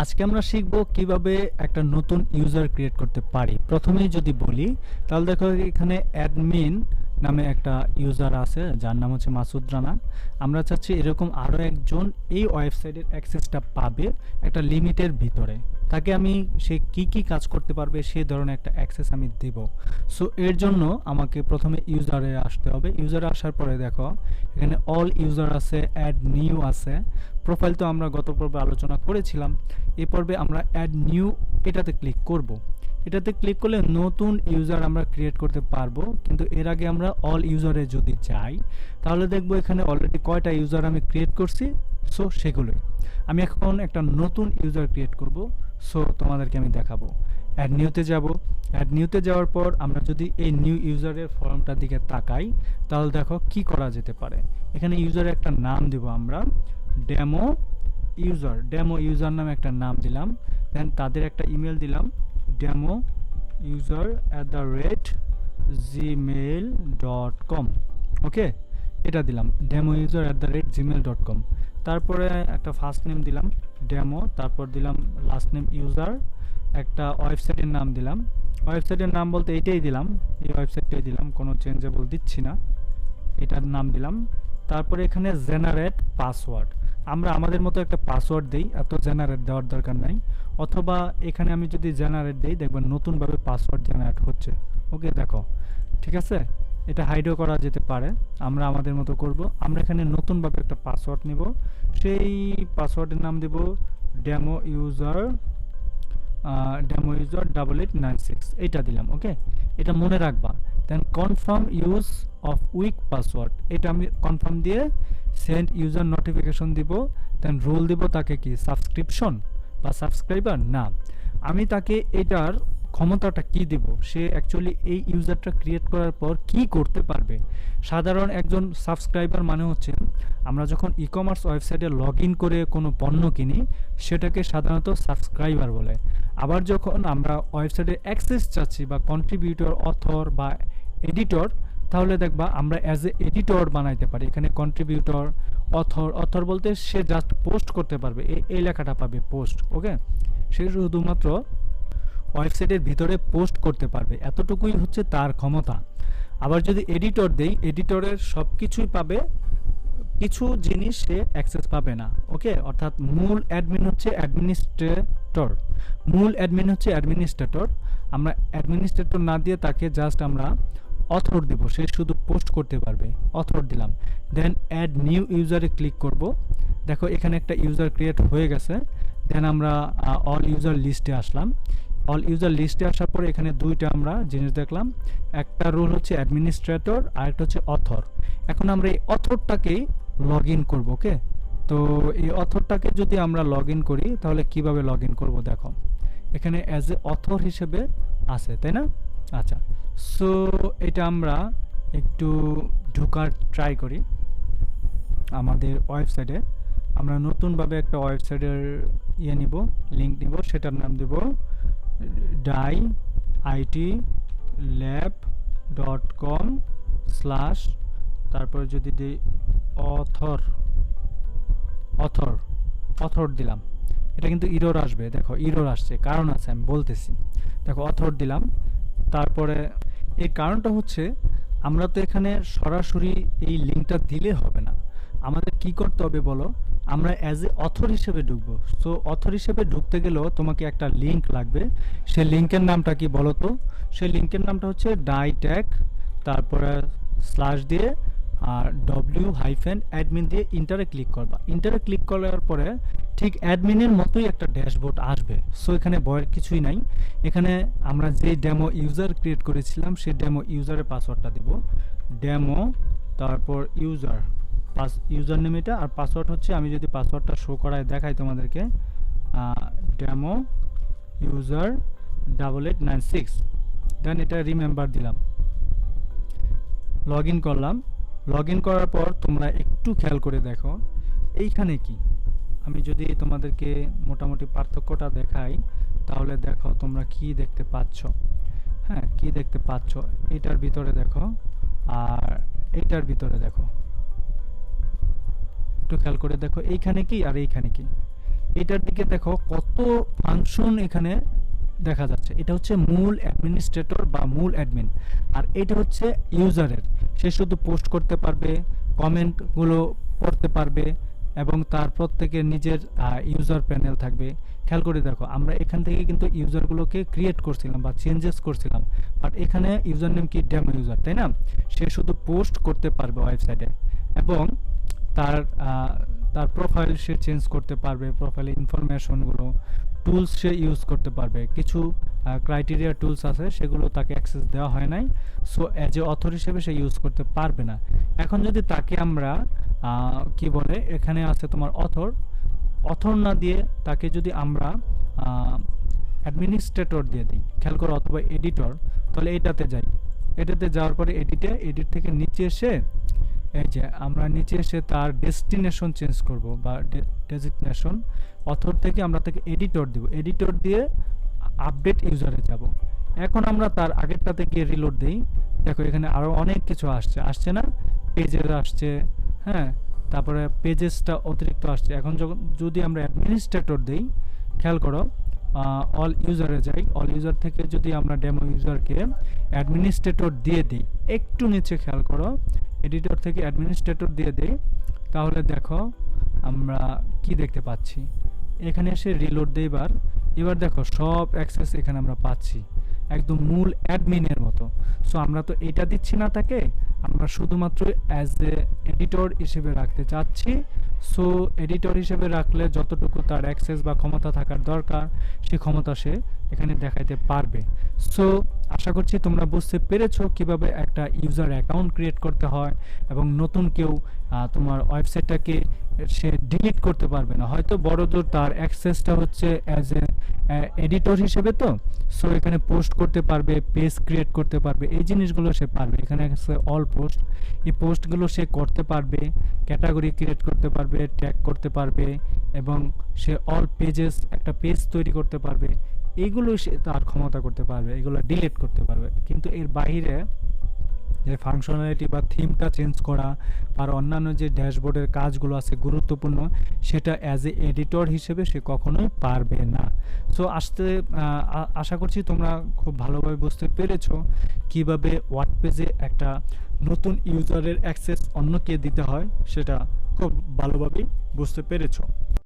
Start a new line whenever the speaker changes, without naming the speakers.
আজকে আমরা শিখব কিভাবে একটা নতুন ইউজার ক্রিয়েট করতে পারি। প্রথমেই যদি বলি তাহলে দেখো এখানে অ্যাডমিন নামে একটা ইউজার আছে যার নাম হচ্ছে মাসুদ রানা। আমরা চাচ্ছি এরকম আরও একজন এই ওয়েবসাইটের অ্যাক্সেসটা পাবে একটা লিমিটের ভিতরে। তাকে আমি সে কি কাজ করতে পারবে সেই ধরনের একটা অ্যাক্সেস আমি দেব। সো এর জন্য আমাকে প্রথমে ইউজারে আসতে হবে। ইউজারে আসার পরে দেখো এখানে অল ইউজার আছে, অ্যাড নিউ আছে। প্রোফাইল তো আমরা গত পর্বে আলোচনা করেছিলাম। এই পর্বে আমরা অ্যাড নিউ এটাতে ক্লিক করব। এটাতে ক্লিক করলে নতুন ইউজার আমরা ক্রিয়েট করতে পারবো, কিন্তু এর আগে আমরা অল ইউজারে যদি যাই তাহলে দেখব এখানে অলরেডি কয়টা ইউজার আমি ক্রিয়েট করছি। সো সেগুলোই আমি এখন একটা নতুন ইউজার ক্রিয়েট করব। সো তোমাদেরকে আমি দেখাবো। অ্যাড নিউতে যাব। অ্যাড নিউতে যাওয়ার পর আমরা যদি এই নিউ ইউজারের ফর্মটার দিকে তাকাই তাহলে দেখো কি করা যেতে পারে। এখানে ইউজারের একটা নাম দেব আমরা, ডেমো ইউজার নামে একটা নাম দিলাম। দেন তাদের একটা ইমেল দিলাম, demo@gmail.com। ওকে, এটা দিলাম demo@gmail.com। তারপরে একটা ফার্স্ট নেম দিলাম ডেমো, তারপর দিলাম লাস্ট নেম ইউজার, একটা ওয়েবসাইটের নাম দিলাম। ওয়েবসাইটের নাম বলতে এইটাই দিলাম, এই ওয়েবসাইটটাই দিলাম, কোনো চেঞ্জেবল দিচ্ছি না, এটার নাম দিলাম। তারপরে এখানে জেনারেট পাসওয়ার্ড, আমরা আমাদের মতো একটা পাসওয়ার্ড দেই, এত জেনারেট দেওয়ার দরকার নাই। অথবা এখানে আমি যদি জেনারেট দেই দেখবেন নতুনভাবে পাসওয়ার্ড জেনারেট হচ্ছে। ওকে, দেখো ঠিক আছে। এটা হাইডও করা যেতে পারে, আমরা আমাদের মতো করব। আমরা এখানে নতুনভাবে একটা পাসওয়ার্ড নিব, সেই পাসওয়ার্ডের নাম দেব ডেমো ইউজার 8896, এইটা দিলাম। ওকে, এটা মনে রাখবা। Then confirm use of weak password, এটা আমি কনফার্ম দিয়ে সেন্ড ইউজার নোটিফিকেশন দিব। দেন রোল দিব তাকে কি সাবস্ক্রিপশন বা সাবস্ক্রাইবার না, আমি তাকে এটার ক্ষমতাটা কি দিব, সে অ্যাকচুয়ালি এই ইউজারটা ক্রিয়েট করার পর কি করতে পারবে। সাধারণ একজন সাবস্ক্রাইবার মানে হচ্ছে আমরা যখন ই কমার্স ওয়েবসাইটে লগ ইন করে কোনো পণ্য কিনি সেটাকে সাধারণত সাবস্ক্রাইবার বলে। আবার যখন আমরা ওয়েবসাইটে অ্যাক্সেস চাচ্ছি বা কন্ট্রিবিউটর, অথর বা এডিটর, তাহলে দেখবা আমরা অ্যাজ এ এডিটর বানাইতে পারি। এখানে কন্ট্রিবিউটর, অথর বলতে সে জাস্ট পোস্ট করতে পারবে, এই লেখাটা পাবে পোস্ট। ওকে, সে শুধুমাত্র ওয়েবসাইটের ভিতরে পোস্ট করতে পারবে, এতটুকুই হচ্ছে তার ক্ষমতা। আবার যদি এডিটর দেই, এডিটরের সব কিছুই পাবে, কিছু জিনিস সে অ্যাক্সেস পাবে না। ওকে, অর্থাৎ মূল অ্যাডমিন হচ্ছে অ্যাডমিনিস্ট্রেটর। আমরা অ্যাডমিনিস্ট্রেটর না দিয়ে তাকে জাস্ট আমরা অথর দিব, সে শুধু পোস্ট করতে পারবে, অথর দিলাম। দেন অ্যাড নিউ ইউজারে ক্লিক করব। দেখো এখানে একটা ইউজার ক্রিয়েট হয়ে গেছে। দেন আমরা অল ইউজার লিস্টে আসলাম। অল ইউজার লিস্টে আসার পরে এখানে দুইটা আমরা জিনিস দেখলাম, একটা রোল হচ্ছে অ্যাডমিনিস্ট্রেটর আর একটা হচ্ছে অথর। এখন আমরা এই অথরটাকেই লগ ইন করবো। ওকে, তো এই অথরটাকে যদি আমরা লগ ইন করি তাহলে কিভাবে লগ ইন করবো, দেখো এখানে অ্যাজ এ অথর হিসেবে আছে, তাই না? আচ্ছা, সো এটা আমরা একটু ঢোকার ট্রাই করি আমাদের ওয়েবসাইটে। আমরা নতুনভাবে একটা ওয়েবসাইটের নিব, লিঙ্ক নিব, সেটার নাম দেব daitlab.com/ তারপরে যদি দিই অথর দিলাম, এটা কিন্তু ইরর আসবে। দেখো ইরর আসছে, কারণ আছে, আমি বলতেছি। দেখো অথর দিলাম। তারপরে এই কারণটা হচ্ছে আমরা তো এখানে সরাসরি এই লিঙ্কটা দিলে হবে না, আমাদের কি করতে হবে বলো, আমরা অ্যাজ এ অথর হিসেবে ঢুকবো। সো অথর হিসেবে ঢুকতে গেলেও তোমাকে একটা লিঙ্ক লাগবে। সেই লিঙ্কের নামটা কি বলো তো? সেই লিঙ্কের নামটা হচ্ছে ডাইট্যাগ, তারপরে স্ল্যাশ দিয়ে আর w-admin দিয়ে ইন্টারে ক্লিক করবা। ইন্টারে ক্লিক করার পরে ঠিক অ্যাডমিনের মতোই একটা ড্যাশবোর্ড আসবে। সো এখানে ভয়ের কিছুই নাই। এখানে আমরা যে ডেমো ইউজার ক্রিয়েট করেছিলাম সেই ডেমো ইউজারের পাসওয়ার্ডটা দেব, ডেমো তারপর ইউজার নেম এটা, আর পাসওয়ার্ড হচ্ছে, আমি যদি পাসওয়ার্ডটা শো করায় দেখাই তোমাদেরকে, ডেমো ইউজার 8896। দেন এটা রিমেম্বার দিলাম, লগ ইন করলাম। লগ ইন করার পর তোমরা একটু খেয়াল করে দেখো এইখানে কি, আমি যদি তোমাদেরকে মোটামুটি পার্থক্যটা দেখাই তাহলে দেখো তোমরা কি দেখতে পাচ্ছ। হ্যাঁ, কি দেখতে পাচ্ছ, এটার ভিতরে দেখো আর এইটার ভিতরে দেখো, একটু খেয়াল করে দেখো এইখানে কি আর এইখানে কি। এটার দিকে দেখো কত ফাংশন এখানে দেখা যাচ্ছে। এটা হচ্ছে মূল অ্যাডমিনিস্ট্রেটর বা মূল অ্যাডমিন, আর এটা হচ্ছে ইউজারের। সে শুধু পোস্ট করতে পারবে, কমেন্টগুলো পড়তে পারবে, এবং তার প্রত্যেকের নিজের ইউজার প্যানেল থাকবে। খেয়াল করে দেখো, আমরা এখান থেকে কিন্তু ইউজারগুলোকে ক্রিয়েট করছিলাম বা চেঞ্জেস করছিলাম, বাট এখানে ইউজার নেম কি ডেমো ইউজার, তাই না? সে শুধু পোস্ট করতে পারবে ওয়েবসাইটে, এবং তার তার প্রোফাইল সে চেঞ্জ করতে পারবে, প্রোফাইলের ইনফরমেশনগুলো, টুলস সে ইউজ করতে পারবে। কিছু ক্রাইটেরিয়া টুলস আছে, সেগুলো তাকে অ্যাক্সেস দেওয়া হয় নাই, সো অ্যাজ এ অথর হিসেবে সে ইউজ করতে পারবে না। এখন যদি তাকে আমরা কি বলে, এখানে আছে তোমার অথর, অথর না দিয়ে তাকে যদি আমরা অ্যাডমিনিস্ট্রেটর দিয়ে দিই, খেয়াল করো, অথবা এডিটর, তাহলে এটাতে যাই। এটাতে যাওয়ার পরে এডিট থেকে নিচে এসে, এই যে আমরা নিচে এসে তার ডেস্টিনেশন চেঞ্জ করব বা ডেজিগনেশন, অথর থেকে আমরা তাকে এডিটর দিব, এডিটর দিয়ে আপডেট ইউজারে যাব। এখন আমরা তার আগেরটাতে গিয়ে রিলোড দেই, দেখো এখানে আরও অনেক কিছু আসছে না, পেজেস আসছে, হ্যাঁ, তারপরে পেজেসটা অতিরিক্ত আসছে। এখন যখন যদি আমরা অ্যাডমিনিস্ট্রেটর দেই, খেয়াল করো, অল ইউজারে যাই, অল ইউজার থেকে যদি আমরা ডেমো ইউজারকে অ্যাডমিনিস্ট্রেটর দিয়ে দিই, একটু নিচে খেয়াল করো, এডিটর থেকে অ্যাডমিনিস্ট্রেটর দিয়ে দিই, তাহলে দেখো আমরা কি দেখতে পাচ্ছি। এখানে এসে রিলোড দিই, এবার দেখো সব অ্যাক্সেস এখানে আমরা পাচ্ছি, একদম মূল অ্যাডমিনের মতো। সো আমরা তো এটা দিচ্ছি না তাকে, আমরা শুধুমাত্র অ্যাজ এ এডিটর হিসেবে রাখতে চাচ্ছি। সো এডিটর হিসেবে রাখলে যতটুকু তার অ্যাক্সেস বা ক্ষমতা থাকার দরকার, সেই ক্ষমতা সে এখানে দেখাইতে পারবে। সো আশা করছি তোমরা বুঝতে পেরেছো কিভাবে একটা ইউজার অ্যাকাউন্ট ক্রিয়েট করতে হয়, এবং নতুন কেউ তোমার ওয়েবসাইটটাকে সে ডিলিট করতে পারবে না। হয়তো বড়জোর তার অ্যাক্সেসটা হচ্ছে অ্যাজ এ এডিটর হিসেবে, তো সো এখানে পোস্ট করতে পারবে, পেজ ক্রিয়েট করতে পারবে, এই জিনিসগুলো সে পারবে। এখানে আছে অল পোস্ট, এই পোস্টগুলো সে করতে পারবে, ক্যাটাগরি ক্রিয়েট করতে পারবে, ট্যাগ করতে পারবে, এবং সে অল পেজেস, একটা পেজ তৈরি করতে পারবে। এইগুলো সে তার ক্ষমতা করতে পারবে, এগুলো ডিলিট করতে পারবে। কিন্তু এর বাইরে যে ফাংশনালিটি বা থিমটা চেঞ্জ করা আর অন্যান্য যে ড্যাশবোর্ডের কাজগুলো আছে গুরুত্বপূর্ণ, সেটা অ্যাজ এ এডিটর হিসেবে সে কখনোই পারবে না। সো আশা করছি তোমরা খুব ভালোভাবে বুঝতে পেরেছো কিভাবে ওয়ার্ডপ্রেসে একটা নতুন ইউজারের অ্যাক্সেস অন্যকে দিতে হয়, সেটা খুব ভালোভাবেই বুঝতে পেরেছো।